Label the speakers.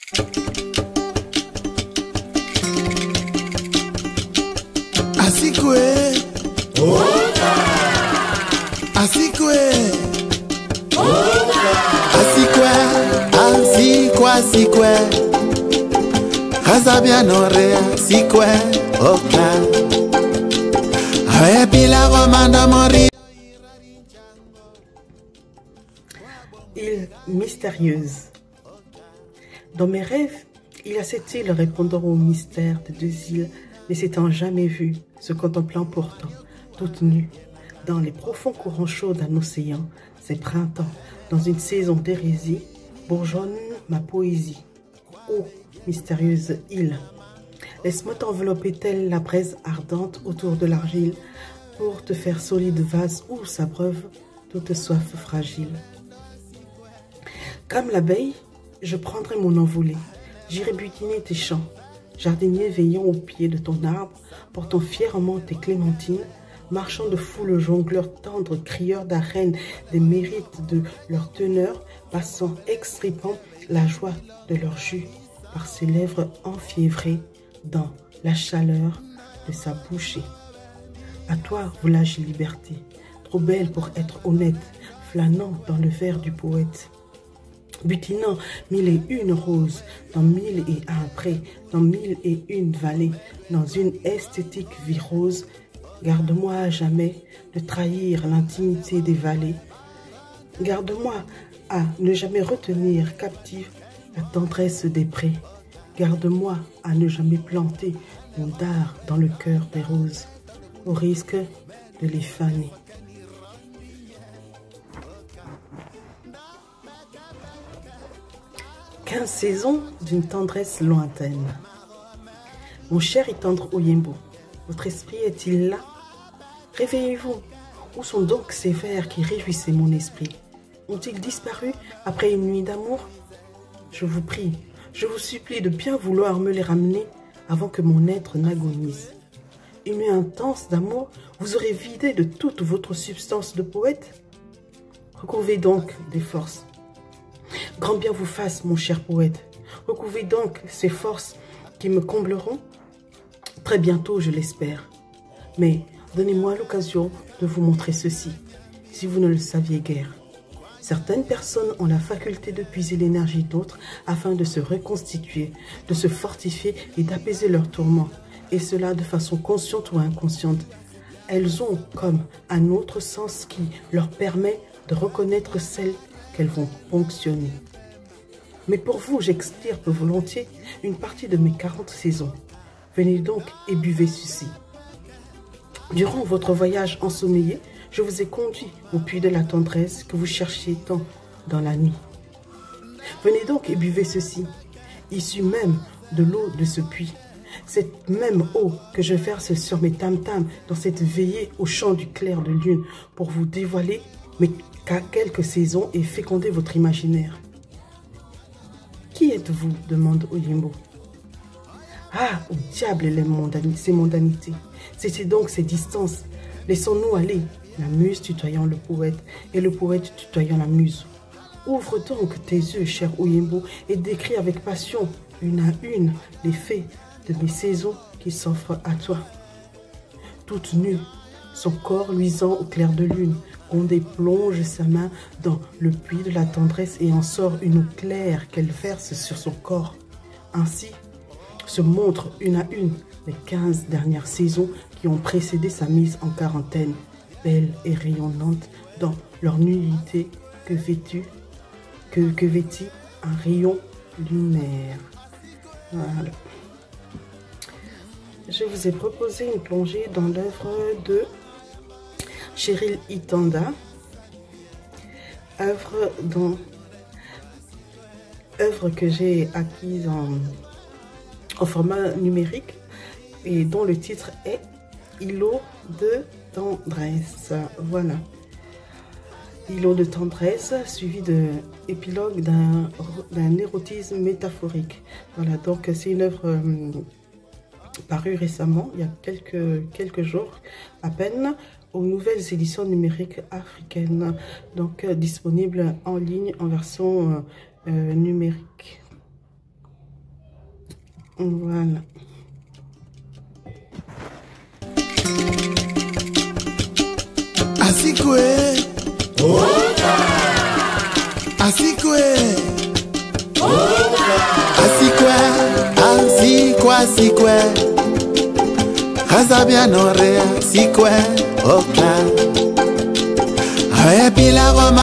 Speaker 1: Asikwe, asikwe, asikwe, asikwe, asikwe, Kazabianore, asikwe, oka, Pila Romanda Mori.
Speaker 2: Île mystérieuse. Dans mes rêves, il y a cette île répondant au mystère de deux îles, ne s'étant jamais vue, se contemplant pourtant, toute nue, dans les profonds courants chauds d'un océan, c'est printemps, dans une saison d'hérésie, bourgeonne ma poésie. Ô mystérieuse île, laisse-moi t'envelopper telle la braise ardente autour de l'argile, pour te faire solide vase où s'abreuve toute soif fragile. Comme l'abeille, je prendrai mon envolée, j'irai butiner tes champs, jardinier veillant au pied de ton arbre, portant fièrement tes clémentines, marchand de foule, jongleur tendre, crieur d'arène, des mérites de leur teneur, passant, extripant la joie de leur jus, par ses lèvres enfiévrées dans la chaleur de sa bouchée. À toi, volage liberté, trop belle pour être honnête, flânant dans le verre du poète. Butinant mille et une roses, dans mille et un prés, dans mille et une vallées, dans une esthétique vie rose, garde-moi à jamais de trahir l'intimité des vallées. Garde-moi à ne jamais retenir captive la tendresse des prés. Garde-moi à ne jamais planter mon dard dans le cœur des roses, au risque de les faner. Quinze saisons d'une tendresse lointaine. Mon cher et tendre Oyembo, votre esprit est-il là? Réveillez-vous. Où sont donc ces vers qui réjouissaient mon esprit? Ont-ils disparu après une nuit d'amour? Je vous prie, je vous supplie de bien vouloir me les ramener avant que mon être n'agonise. Une nuit intense d'amour vous aurez vidé de toute votre substance de poète? Recouvez donc des forces. Grand bien vous fasse, mon cher poète. Recouvez donc ces forces qui me combleront très bientôt, je l'espère. Mais donnez-moi l'occasion de vous montrer ceci, si vous ne le saviez guère. Certaines personnes ont la faculté de puiser l'énergie d'autres afin de se reconstituer, de se fortifier et d'apaiser leurs tourments, et cela de façon consciente ou inconsciente. Elles ont comme un autre sens qui leur permet de reconnaître celles qu'elles vont ponctionner. Mais pour vous, j'extirpe volontiers une partie de mes 40 saisons. Venez donc et buvez ceci. Durant votre voyage ensommeillé, je vous ai conduit au puits de la tendresse que vous cherchiez tant dans la nuit. Venez donc et buvez ceci, issu même de l'eau de ce puits. Cette même eau que je verse sur mes tam-tams dans cette veillée au champ du clair de lune pour vous dévoiler mais qu'à quelques saisons et féconder votre imaginaire. Qui êtes-vous? Demande Oyembo. Ah, au diable ces mondanités. Cessez donc ces distances. Laissons-nous aller, la muse tutoyant le poète et le poète tutoyant la muse. Ouvre donc tes yeux, cher Oyembo, et décris avec passion, une à une, les faits de mes saisons qui s'offrent à toi. Toute nue, son corps luisant au clair de lune, Ondé plonge sa main dans le puits de la tendresse et en sort une eau claire qu'elle verse sur son corps. Ainsi se montrent une à une les 15 dernières saisons qui ont précédé sa mise en quarantaine, belles et rayonnantes dans leur nullité que vêtit un rayon lunaire. Voilà. Je vous ai proposé une plongée dans l'œuvre de Cheryl Itanda, œuvre que j'ai acquise en format numérique et dont le titre est Îlot de tendresse. Voilà. Îlot de tendresse suivi de épilogue d'un érotisme métaphorique. Voilà, donc c'est une œuvre parue récemment, il y a quelques jours à peine, aux nouvelles éditions numériques africaines, donc disponible en ligne en version numérique. Voilà.
Speaker 1: Asikwe. Asikwe. Asikwe. Asikwe. Asikwe. Kazabianore. Asikwe. Oka. Aye pila